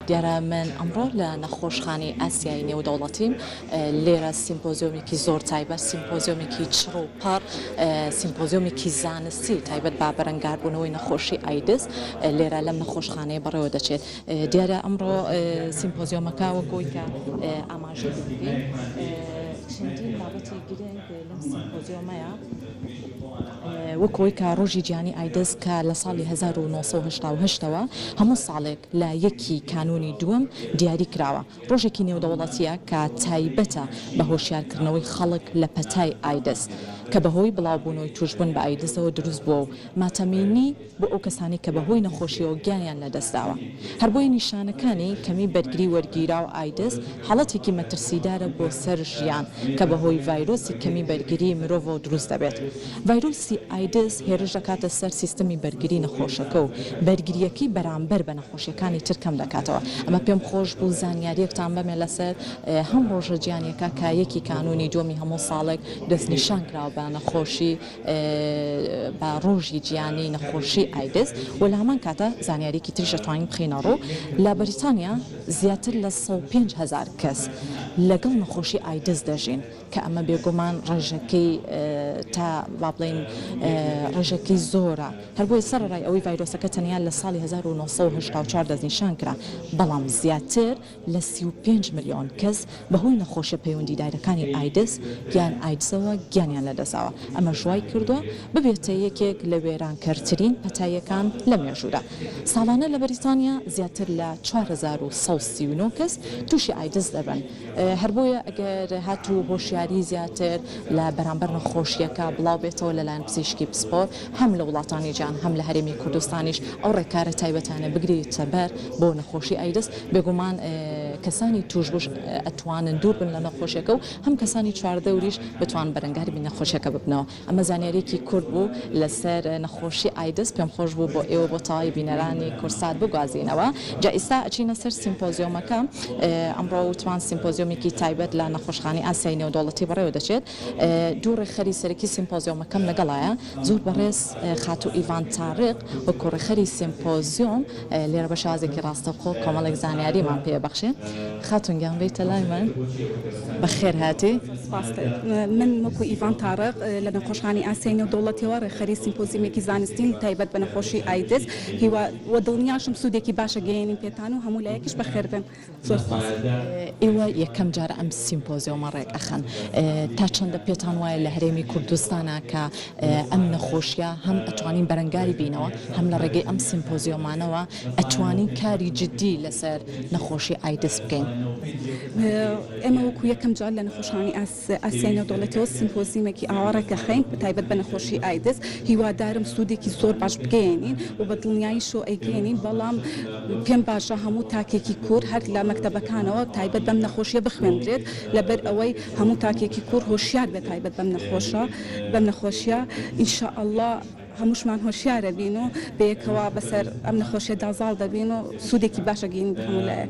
دیارە من ئەمڕۆ لە نەخۆشخانەی ئاسیایی نێودەوڵەتیم لێرە سیمپۆزیۆمێکی زۆر تایبەت، سیمپۆزیۆمێکی چڕ و پەڕ، سیمپۆزیۆمێکی زانستی تایبەت با بەرەنگاربوونەوەی نەخۆشی ئایدز لێرە لەم نەخۆشخانەیە بەڕێوە دەچێت. دیارە ئەمڕۆ سیمپۆزیۆمەکە وەکۆی کە ئاماژە بکەین چەندین بابەتی گرنگ لەم سیمپۆزیۆمەیە وەکۆی کە ڕۆژی گیانی ئایدز کە لە ساڵی 1970ەوە هەموو ساڵێک لە یەکی کانونی دووەم دیاری کراوە. ڕۆژێکی نێودەوڵەتیە کە تایبەتە بە هۆشیارکردنەوەی خەڵک لە پەتای ئایدز کە بەهۆی بڵاوبوونەوەی توشبوون بە ئایدزەوە دروست بووە و ماتەمینی بۆ ئەو کەسانی کە بەهۆی نەخۆشیەوە گیانیان لەدەستداوە. هەر بۆی نیشانەکانی کەمی بەرگری وەرگیرا و ئایدز حاڵەتێکی مەترسیدارە بۆ سەر ژیان کە بەهۆی ڤایرۆسی کەمی بەرگری مرۆڤەوە دروست دەبێت. ڤایرۆسی ئایدز هێرش دەکاتە سەر سیستەمی بەرگری نەخۆشەکە و بەرگریەکەی بەرامبەر بە نەخۆشیەکانی تر کەم دەکاتەوە. ئەمە پێم خۆش بوو زانیاریەکتان بەمێ لەسەر هەم ڕۆژە گیانیەکە کە یەکی کانونی دووەمی هەموو ساڵێک دەستنیشان کراوە بە نەخۆشی بە ڕۆژی گیانی نەخۆشی ئایدز و لە هەمان کاتە زانیاریکی تریش دەتوانین بخینە ڕوو. لە بەریتانیا زیاتر لە 105,000 کەس لەگەڵ نەخۆشی ئایدز دەژین کە ئەمە بێگومان ڕێژەکەی تا با بڵێن ڕێژەکەی زۆرە. هەر بۆی سەرڕای ئەوەی ڤایرۆسەکە تەنیا لە ساڵی 1984 دەستنیشان کرا، بەڵام زیاتر لە 35 ملیۆن کەس بەهۆی نەخۆشیە پەیوەندیدارەکانی ئایدز گیان ئایدزەوە گیانیان لەدەساوە. ئەمە ژوای کردووە ببێتە یەکێک لە وێرانکەرترین پەتاییەکان لە مێژوودا. ساڵانە لە بەریتانیا زیاتر لە 4139 کەس تووشی ئایدز دەبن. هەر بۆیە ئەگەر هاتوو هۆشیاری زیاتر لە بەرامبەر نەخۆشیەکە بڵاو بێتەوە لەلایەن پزیشکی پسپۆر هەم لە وڵاتانی جیهان هەم لە هەرێمی کوردستانیش ئەو ڕێکارە تایبەتانە بگرێتە بەر بۆ نەخۆشی ئایدز بێگومان کەسانی توشبوش ئەتوانن دوور بن لە نەخۆشیەکە و هەم کەسانی چواردەوریش بتوان بەرەنگاری بین نەخۆشیەکە ببنەوە. ئەمە زانیاریەکی کورد بوو لەسەر نەخۆشی ئایدز. پێم خۆش بوو بۆ ئێوە بۆ تەواوی بینەرانی کورسات بگوازینەوە. جا ئێستا ئەچینە سەر سیمپۆزیۆمەکە. ئەمڕۆ وتوان سیمپۆزیۆمێکی تایبەت لە نەخۆشخانەی ئاسیایی نێودەوڵەتی بەڕێوە دەچێت. دوو ڕێخەری سەرەکی سیمپۆزیۆمەکەم لەگەڵایە زۆر بەڕێز خاتو ئیڤان تاڕق وەکو ڕێخەری سیمپۆزیۆم لێرە بە شازێکی ڕاستەوخۆ کۆمەڵێک زانیاریمان پێبەخشێت. خاتون گیان بیتە لای من بەخێر هاتی. من وەکو ئیڤان تاڕق لە نەخۆشخانەی ئاسیایی نێودەوڵەتیەوە ڕێخەری سیمپۆزیۆمێکی زانستین تایبەت بە نەخۆشی ئایدز هیوا وە دڵنیاشم سوودێکی باشە گەیەنین پێتان و هەموو لایەکیش بەخێر بن. زۆر سپاس. ئێوە یەکەم جارە ئەم سیمپۆزیۆمە ڕێک ئەخەن. تا چەندە پێتان وایە لە هەرێمی کوردستانە کە ئەم نەخۆشیە هەم ئەتوانین بەرەنگاری بینەوە هەم لە ڕێگەی ئەم سیمپۆزیۆمانەوە ئەتوانین کاری جدی لەسەر نەخۆشی ئایدز بکەین؟ ئێمە وەکو یەکەم جار لە نەخۆشخانەی ئاسیایی نێودەوڵەتیەوە سیمپۆزیۆمێکی ئاوارەکە خەین تایبەت بە نەخۆشی ئایدز. هیوادارم سوودێکی زۆر باش بگەێنین و بە دڵنیاییشەوە ئەیگەێنین، بەڵام پێم باشە هەموو تاکێکی کوور هەر لە مەکتەبەکانەوە تایبەت بەم نەخۆشیە بخوێندرێت لەبەر ئەوەی هەموو تاکێکی کوور هۆشیار بێت تایبەت بەم نەخۆشیە. ئینشاءالله هەمووشمان هۆشیارە بین و بەیەکەوە بەسەر ئەم نەخۆشیە دازاڵ دەبین و سوودێکی باشە گەین هەموو لایەک.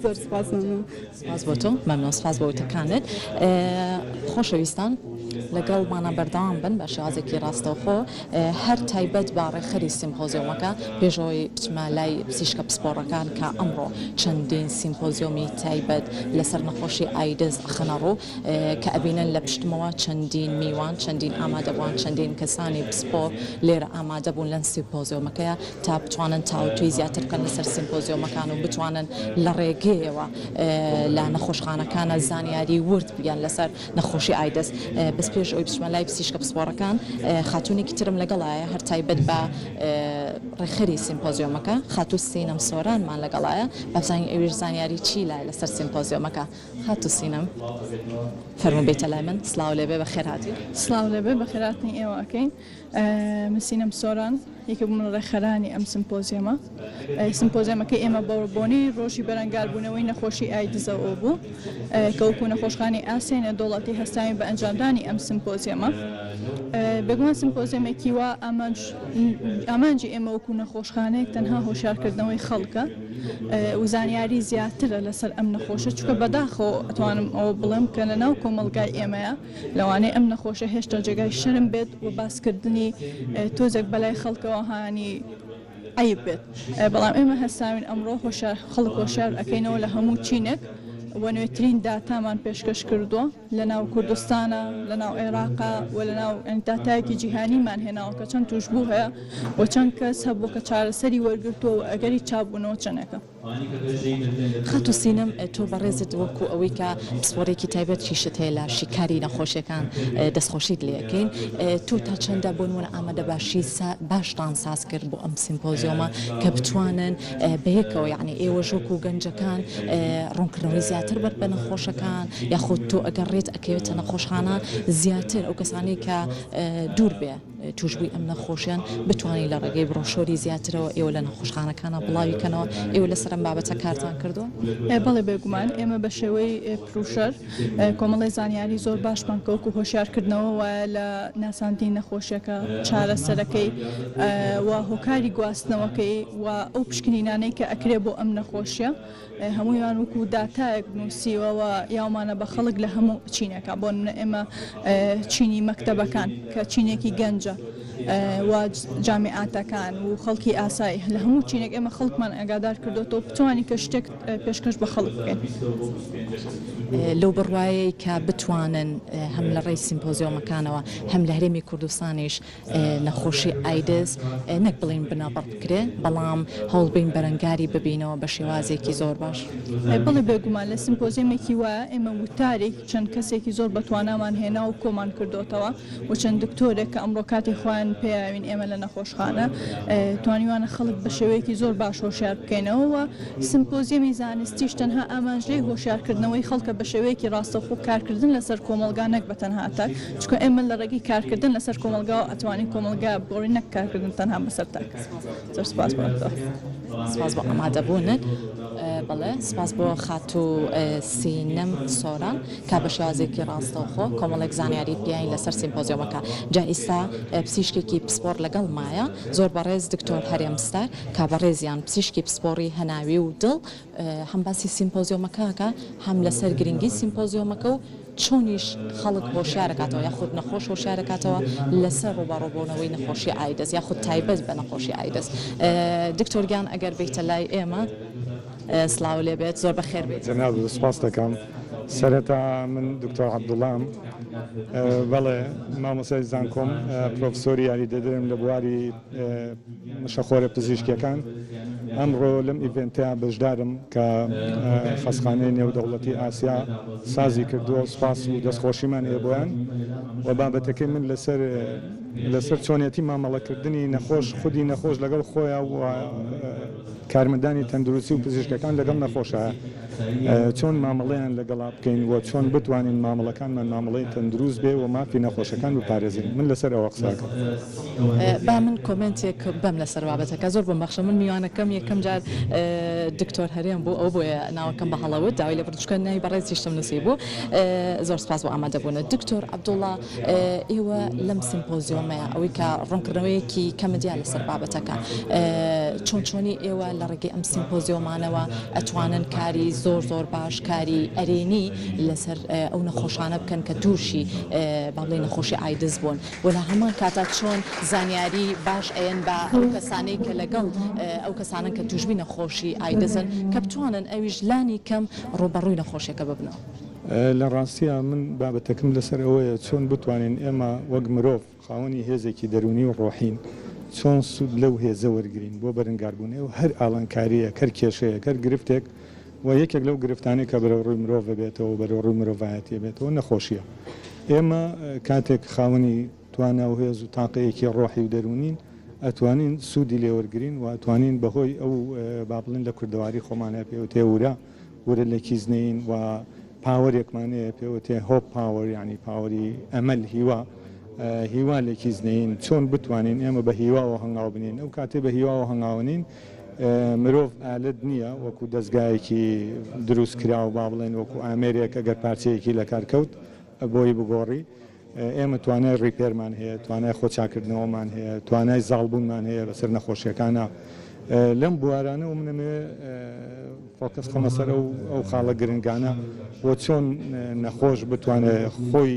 زۆر سپاس مەمنون. سپاس بۆ تۆ، مەمنون، سپاس بۆ وتەکانت. خۆشەویستان لەگەڵمانە بەردەوام بن بە شێوازێکی ڕاستەوخۆ هەر تایبەت با ڕێخەری سیمپۆزیۆمەکە پێشەوەی بچمە لای پزیشکە پسپۆڕەکان کە ئەمڕۆ چەندین سیمپۆزیۆمی تایبەت لەسەر نەخۆشی ئایدز ئەخەنە ڕوو کە ئەبینن لە پشتمەوە چەندین میوان چەندین ئامادەبووان چەندین کەسانی پسپۆر لێرە ئامادە بوون لەم سیمپۆزیۆمەکەیە تا بتوانن تاوتوی زیاتر بکەن لەسەر سیمپۆزیۆمەکان و بتوانن لە ڕێگەیەوە لە نەخۆشخانەکانە زانیاری ورد بیان لەسەر نەخۆشی ئایدز. بەس پێش ئەوی بچمە لای پزیشکە پسپۆڕەکان خاتونێکی ترم لەگەڵایە هەر تایبەت بە ڕێخەری سیمپۆزیۆمەکە خاتو سینەم سۆرانمان لەگەڵایە بەزانین ئەویش زانیاری چی لای لەسەر سیمپۆزیۆمەکە. خاتو سینەم فەرموو بیتە لای من. سڵاو لێبێ بەخێر هاتی. سڵاو لێبێ بەخێر هاتنی ئێوە ئەکەین. من سینەم سۆران یەکێک بووم لە ڕێخەرانی ئەم سیمپۆزیۆمە. سیمپۆزیۆمەکەی ئێمە بۆنی ڕۆژی بەرەنگاربوونەوەی نەخۆشی ئایدزەوە بوو کە وەکو نەخۆشخانەی ئاسیایی نێودەوڵەتی هەستاوین بە ئەنجامدانی ئەم سیمپۆزیۆمە. بێگومان سیمپۆزیۆمێکی وا ئامانجی ئێمە وەکو نەخۆشخانەیەک تەنها هۆشیارکردنەوەی خەڵکە و زانیاری زیاترە لەسەر ئەم نەخۆشە چونکە بەداخەوە ئەتوانم ئەوە بڵێم کە لەناو کۆمەلگای ئێمەیە لەوانەیە ئەم نەخۆشە هێشتا جێگای شەرم بێت و باسکردنی تۆزێک بەلای خەڵکەوە هانی عیب بێت بەڵام ئێمە هەستاوین ئەمڕۆ خەڵک هۆشیار ئەەکەینەوە لە هەموو چینێک و نوێترین داتامان پێشکەش کردووە لە ناو کوردستانە لە ناو عێراقا و لە ناو داتایەکی جیهانیمان هێناوە کە چەند توشبوو هەیە و چەند کەس هەبوو کە چارەسەری وەرگرتووە و ئەگەری چاپبوونەوە چەندێکە. خەتو سینەم تۆ بەڕێزت وەکو ئەوەی کە پسپۆرێکی تایبەت کیشت هەیە لە شیکاری نەخۆشیەکان دەستخۆشیت لەکەین تۆ تا چەندە بۆ نمونە ئامادە باشتان ساز کرد بۆ ئەم سیمپۆزیۆمە کە بتوانن بەیەکەوە یعنی ئێوە ژۆک و گەنجەکان ڕوونکردنەوەی زیاتر بەر بە نەخۆشەکان یاخود تۆ ئەگەر ڕێت ئەکەوێتە نەخۆشخانە زیاتر ئەو کەسانی کە دوور بێ توشبووی ئەم نەخۆشیان بتوانین لە ڕێگەی بڕۆشۆری زیاترەوە ئێوە لە نەخۆشخانەکانە بڵاویکەنەوە ئێوە لەسەر ئەم بابەتە کارتان کردووە؟ بەڵێ بێگومان ئێمە بە شێوەی پروشەر کۆمەڵی زانیاری زۆر باشمان کەوکو هۆشیارکردنەوە وایە لە ناساندی نەخۆشیەکە چارەسەرەکەی و هۆکاری گواستنەوەکەی و ئەو پشکنینانەی کە ئەکرێ بۆ ئەم نەخۆشیە هەموویان وەکو داتایەک نووسیوەوە یاومانە بە خەڵک لە هەموو چینەکە بۆ ئێمە چینی مەکتەبەکان کە چینێکی گەنجە و جامیعاتەکان و خەڵکی ئاسایی لە هەموو چینێک ئێمە خەڵکمان ئەگادار کردوەوە بتوانانی کە شتێک پێشکەش بە خەڵک بکەین. لەو بڕواایی کە بتوانن هەم لە ڕێی سیمپۆزیۆمەکانەوە هەم لە هەرێمی کوردستانیش نەخۆشی ئایدز نەک بڵین بنابڕ بکرێ بەڵام هەوڵبین بەرەنگاری ببینەوە بە شێوازێکی زۆر باش. بڵێ بێگومان لە سیمپۆزیۆمێکی وایە ئێمە وتارێک چەند کەسێکی زۆر بەتوانامان هێنا و کۆمان کردوتەوە و چەند دکتۆرێک کە ئەمڕۆ کاتی خۆیان پێیاوین ئێمە لە نەخۆشخانە توانیوانە خەڵک بە شێوەیەکی زۆر باش هۆشیار بکەینەوە و سیمپۆزیۆمی زانستیش تەنها ئاماژەی هۆشیارکردنەوەی خەڵکە بە شێوەیەکی ڕاستەوخۆ کارکردن لەسەر کۆمەلگا نەک بە تەنها تاک چکە ئێمە لە ڕێگەی کارکردن لەسەر کۆمەلگا و ئەتوانین کۆمەلگا بۆڕی نەک کارکردن تەنها بەسەر تاک. زۆر سپاس بۆتەوە. سپاس بۆ ئامادەبوونت. بەڵێ سپاس بۆ خاتو سینەم سۆران کا بە شێوازێکی ڕاستەوخۆ کۆمەڵێک زانیاری پیاین لەسەر سیمپۆزیۆمەکە جا ئێستا پزیشکێکی پسپۆر لەگەڵ مایە زۆر بەڕێز دکتۆر هەرێمستار کا بەڕێزیان پزیشکی پسپۆری هەناوی و دڵ هەم باسی سیمپۆزیۆمەکەکە هەم لەسەر گرنگی سیمپۆزیۆمەکە و چۆنیش خەڵک هۆشیارەکاتەوە یاخود نەخۆش هۆشیارەکاتەوە لەسەر ڕوبەڕووبوونەوەی نەخۆشی ئایدز یاخود تایبەت بە نەخۆشی ئایدز. دکتۆرگیان ئەگەر بیتە لای ئێمە سلااو لێ بێت زۆر بەخێر بێت. جەناب سپاس دەکەم. سەرەتا من دکتۆر عەبدوڵڵام بەڵێ مامۆستای زانکۆم پرۆفسۆری یاریدەدرم لە بواری مشەخۆرە پزیشکیەکان ئەمڕۆ لەم ئیڤێنتەیە بەشدارم کە خەسخانەی نێودەوڵەتی ئاسیا سازی کردووە سپاس و دەستخۆشیمان هەیە بۆیان و بابەتەکەی من لەسەر چۆنێتی مامەڵەکردنی نەخۆش خودی نەخۆش لەگەڵ خۆیان و کارمەندانی تەندروستی و پزیشکەکان لەگەڵ نەخۆشە چۆن مامەڵەیان لەگەڵا بکەین و چۆن بتوانین مامەڵەکانمان مامەڵەی تەندروست بێ و مافی نەخۆشەکان بپارێزین. من لەسەر ئەوە قساکەم. با من کۆمنتێک بەم لەسەر بابەتەکە زۆر بەمبەخشە من میوانەکەم یەکەم جار دکتۆر هەرێم بوو ئەو بۆیە ناوەکەم بە هەڵەوت داوای لە بردوشکە ناوی بەڕێزیشتم نووسی بوو زۆر سپاس بۆ ئامادەبوونە. دکتۆر عەبدوڵڵا ئێوە لەم سیمپۆزیۆمەیە ئەوەی کە ڕوونکردنەوەیەکی کەمەدیان لەسەر بابەتەکە چۆنی ئێوە لە ڕێگەی ئەم سیمپۆزیۆمانەوە ئەتوانن کاری زۆر باش کاری ئەرێنی لەسەر ئەو نەخۆشانە بکەن کە تووشی باڵی نەخۆشی ئایدز بوون و لە هەمان کاتا چۆن زانیاری باش ئەیەن بە ئەو کەسانەی کە لەگەڵ ئەو کەسانن کە توشبی نەخۆشی ئایدزن کە بتوانن ئەویش لانی کەم ڕوبەڕووی نەخۆشیەکە ببنەوە. لە ڕاستیە من بابەتەکەم لەسەر ئەوەیە چۆن بتوانین ئێمە وەک مرۆڤ خاوەنی هێزێکی دەرونی و ڕۆحین چۆن سوود لەو هێزە وەرگین بۆ بەرەنگاربوونێ و هەر ئاڵنکاریە کەر کێشەیە کەر گرفتێک و یەکێک لەو گرفتانی کە بەرەو ڕووی مرۆڤ بێتەوە بەرەو ڕووی مرۆڤایەتی بێتەوە نەخۆشیە. ئێمە کاتێک خاوەنی توانە و هێز و تاقەیەکی ڕۆحی و دەرونین ئەتوانین سوودی لێوەرگین و ئەتوانین بەهۆی ئەو با بڵین لە کوردەواری خۆمانە پێوتێ ورە لە کیزنین و پاوەرێکمانەیە پێوتێ هۆپ پاوەر یعنی پاوەری ئەمەل هیوا لە کیزنین چۆن بتوانین ئێمە بە هیواوە هەنگاو بنین ئەو کاتێ بە هیواوە هەنگاوەنین مرۆڤ ئالت نییە وەکو دەستگایەکی دروست کرا و با بڵێن وەکو ئامێرێک ئەگەر پارچەیەکی لە کارکەوت بۆی بگۆڕی ئێمە توانای ڕیپێرمان هەیە توانای خۆچاکردنەوەمان هەیە توانای زاڵبوونمان هەیە بەسەر نەخۆشیەکانە لەم بوارانە و منەمێ فۆکەس خۆمە سەر ئەو خاڵە گرنگانە بۆ چۆن نەخۆش بتوانێت خۆی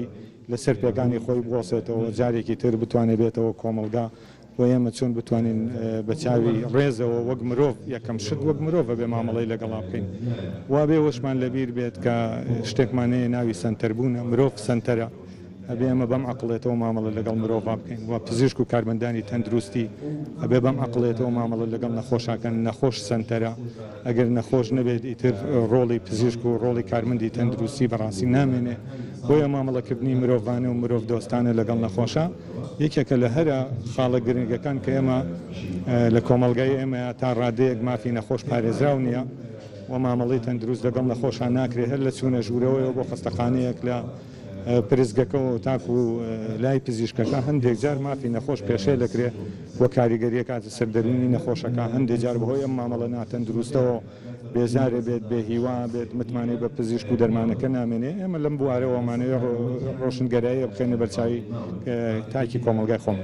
لەسەر پێکانی خۆی بوەسێتەوە جارێکی تر بتوانێت بێتەوە کۆمەلگا و و ئێمە چۆن بتوانین بە چاوی ڕێزەوە وەک مرۆڤ یەکەم شت وەک مرۆڤە بێ مامەڵەی لەگەڵا بکەین وا بێ وەشمان لەبیر بێت کە شتێکمانەیە ناوی سەنتەربوونە مرۆڤ سەنتەرە ئەبێ ئەمە بەم عقڵێتەوە مامەڵە لەگەڵ مرۆڤ بکەین و پزیشک و کارمەندانی تەندروستی ئەبێ بەم عقڵێتەوە مامەڵە لەگەڵ نەخۆشاکەن نەخۆش سەنتەرە ئەگەر نەخۆش نەبێت ئیتر ڕۆڵی پزیشک و ڕۆڵی کارمەندی تەندروستی بەڕاستی نامێنێ بۆیە مامەڵەکردنی مرۆڤانە و مرۆڤ دۆستانە لەگەڵ نەخۆشە یەکێکە لە هەرە خاڵە گرنگەکان کە ئێمە لە کۆمەلگای ئێمە تا ڕادەیەک مافی نەخۆش پارێزراو نییە و مامەڵی تەندروست لەگەڵ نەخۆشان ناکرێت هەر لە چوونە ژوورەوەیەوە بۆ خستەخانەیەک لە پرزگەکەەوە تاکو و لای پزیشکەکە هەندێک جار مافی نەخۆش پێشێ دەکرێ بۆ کاریگەریە کاتە سەردەرونی نەخۆشەکە هەندێک جار بەهۆی ئەم مامەڵە ناتەندروستەوە بێزارێ بێت بێ هیوا بێت متمانەی بە پزیشک و دەرمانەکە نامێنێ ئێمە لەم بوارەوەمانەیە ڕۆشنگەرایی بخێنە بەرچاوی تاکی کۆمەلگای خۆم.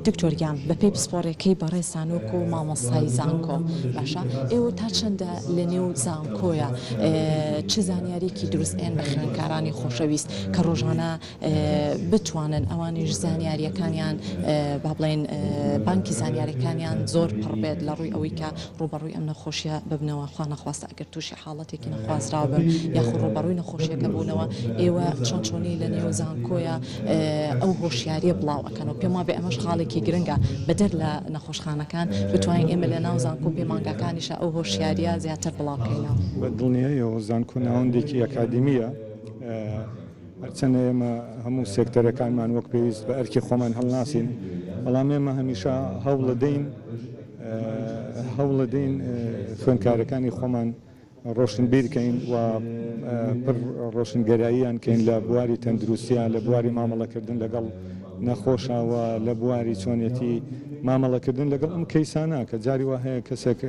دکتۆریان بە پێی پسپۆڕێکەی بەڕێ سانۆک و مامۆستای زانکۆ باشە ئێوە تا چەندە لە نێو زانکۆیە چ زانیارێکی دروستێن بە خوێندکارانی خۆشەویست کە ڕۆژانە بتوانن ئەوانیش زانیاریەکانیان با بڵێن بانکی زانیاریەکانیان زۆر پڕ بێت لە ڕووی ئەوەی کە ڕوبەڕووی ئەم نەخۆشیە ببنەوە خوا نەخواستە ئەگەر تووشی حاڵەتێکی نەخوازراوە بن یاخۆ ڕوبەڕووی نەخۆشیەکە بوونەوە ئێوە چۆنی لە نێو زانکۆیە ئەو هۆشیاریە بڵاو ئەکەنەوە پێم وابێ ئەمەش خاڵێکی گرنگە بەدەر لە نەخۆشخانەکان بتوانین ئێمە لە ناو زانکۆ پەیمانگاکانیشە ئەو هۆشیاریە زیاتر بڵاوکەینەوە بە دڵنیایەوە زانکۆ ناوەندێکی ئەکادمیە هەرچەندە ئێمە هەموو سێکتەرەکانمان وەک پێویست بە ئەرکی خۆمان هەڵناسین بەڵام ئێمە هەمیشە هەوڵ دەین خوێندکارەکانی خۆمان ڕۆشنبیر بکەین و پڕ ڕۆشنگەراییان کەین لە بواری تەندروستیە لە بواری مامەڵەکردن لەگەڵ نەخۆشەوە لە بواری چۆنیەتی مامەڵەکردن لەگەڵ ئەم کەیسانە کە جاری وا هەیە کەسێک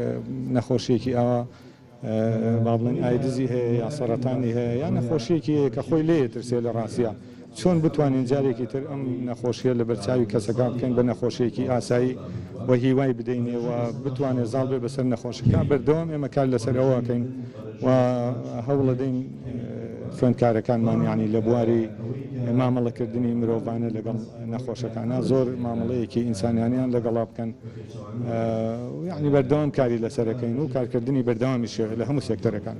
نەخۆشیەکی ئاوا با بڵێن ئایدزی هەیە یا سەرەتانی هەیە یا نەخۆشیەکی کە خۆی لێ ترسێ لە ڕاستیە چۆن بتوانین جارێکی تر ئەم نەخۆشیە لە بەرچاوی کەسەکە بکەین بە نەخۆشیەکی ئاسایی و هیوای بدەینێ و بتوانێت زاڵ بێ بەسەر نەخۆشیەکە بەردەوام ئێمە کار لەسەرەوەکەین و هەوڵە دەین خوێندکارەکانمان یعنی لە بواری مامەڵەکردنی مرۆڤانە لەگەڵ نەخۆشەکانە زۆر مامەڵەیەکی ئینسانیانیان لەگەڵا بکەن یعنی بەردەوام کاری لەسەرەکەین و کارکردنی بەردەوامیشێ لە هەموو سێکتەرەکان.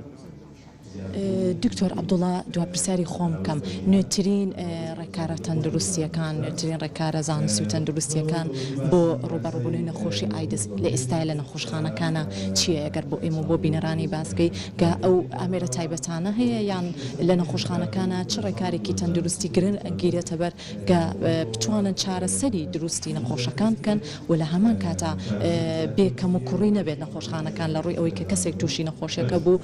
دکتۆر عەبدوڵڵا دووپرسیاری خۆم بکەم نوێترین ڕێکارە تەندروستیەکان نوێترین ڕێکارە زانستی و تەندروستیەکان بۆ ڕوبەڕووبوونەوەی نەخۆشی ئایدز لە ئێستای لە نەخۆشخانەکانە چییە ئەگەر بۆ ئێمە بۆ بینەرانی باسکەی کە ئەو ئامێرە تایبەتانە هەیە یان لە نەخۆشخانەکانە چ ڕێکارێکی تەندروستی گرن ئەگیرێتە بەر کە بتوانن چارەسەری دروستی نەخۆشەکان بکەن و لە هەمان کاتە بێکەم و کوڕی نەبێت نەخۆشخانەکان لە ڕووی ئەوەی کە کەسێک تووشی نەخۆشیەکە بوو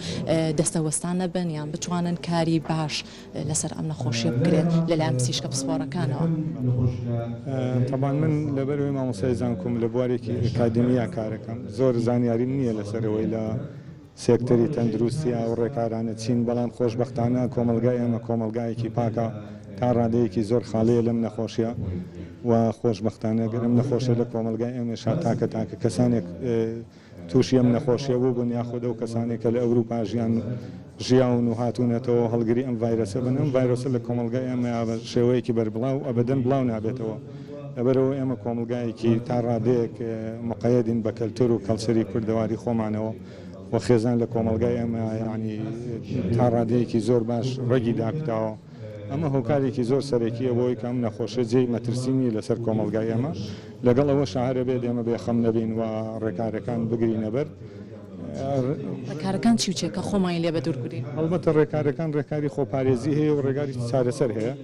دەستەوەستان نەبن یان بتوانن کاری باش لەسەر ئەم نەخۆشیە بکرێت لەلایەن پزیشکە پسپۆڕەکانەوە. طبعاً من لەبەرەوەی مامۆستای زانکۆم لە بوارێکی ئەکادمیا کارەکەم زۆر زانیاریم نییە لەسەرەوەی لە سێکتەری تەندروستیە و ڕێکارانە چین بەڵام خۆشبەختانە کۆمەلگای ئێمە کۆمەلگایەکی پاکە تا ڕادەیەکی زۆر خاڵەیە لەم نەخۆشیە و خۆشبەختانە گەرم نەخۆشە لە کۆمەلگای ئێمەشا تاکە کەسانێک تووشی ئەم نەخۆشیە بوو بوون یاخۆدە و کەسانێکە لە ئەوروپا ژیاون و هاتوونەتەوە هەڵگری ئەم ڤایرۆسە بن ئەم ڤایرۆسە لە کۆمەلگای ئێمە شێوەیەکی بەربڵاو ئەبەدەن بڵاو نابێتەوە لەبەرەوە ئێمە کۆمەلگایەکی تا ڕادەیەک مقەیەدین بە کەلتور و کەڵچەری کوردەواری خۆمانەوە و خێزان لە کۆمەلگای ئێمە ینی تا ڕادەیەکی زۆر باش ڕێگی داکتاوە ئەمە هۆکارێکی زۆر سەرەکیە بۆی کەم نەخۆشە جێی مەترسینی لەسەر کۆمەلگای ئێمە لەگەڵ ئەوە شەهرە بێت ئێمە بێخەم نەبین و ڕێکارەکان بگرینە بەر ڕێکارەکان چی وچێکە خۆمانی لێ بە دوورگرین هەڵبەتە ڕێکارەکان ڕێکاری خۆپارێزی هەیە و ڕێگاری چارەسەر هەیە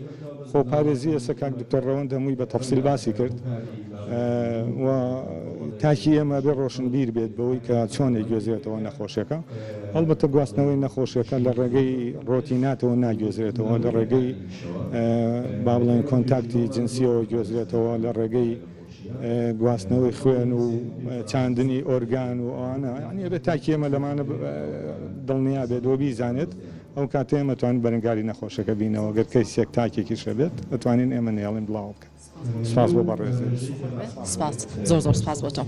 خۆپارێزی ئێستا کاک دکتۆر ڕەوەند هەمووی بە تەفسیل باسی کرد و تاکی ئێمە بێ ڕۆشنبیر بێت بەوەی کە چۆنێک گوێزرێتەوە نەخۆشیەکە هەڵبەتە گواستنەوەی نەخۆشیەکە لە ڕێگەی ڕۆتیناتەوە ناگوێزرێتەوە لە ڕێگەی با بڵێن کۆنتاکتی جنسیەوە گوێزرێتەوە لە ڕێگەی گواستنەوەی خوێن و چاندنی ئۆرگان و ئەوانە یعنی بێت تاکی ئێمە لەمانە دڵنیا بێت و بیزانێت ئەو کاتێ ئەمەتوانین بەرەنگاری نەخۆشەکە بینەوە گەر کەیسێک تاکێکیشە بێت ئەتوانین ئێمە نێڵین بڵاو بکەن. سپاس بۆ بەڕێزی. سپاس زۆر سپاس بۆ تۆ.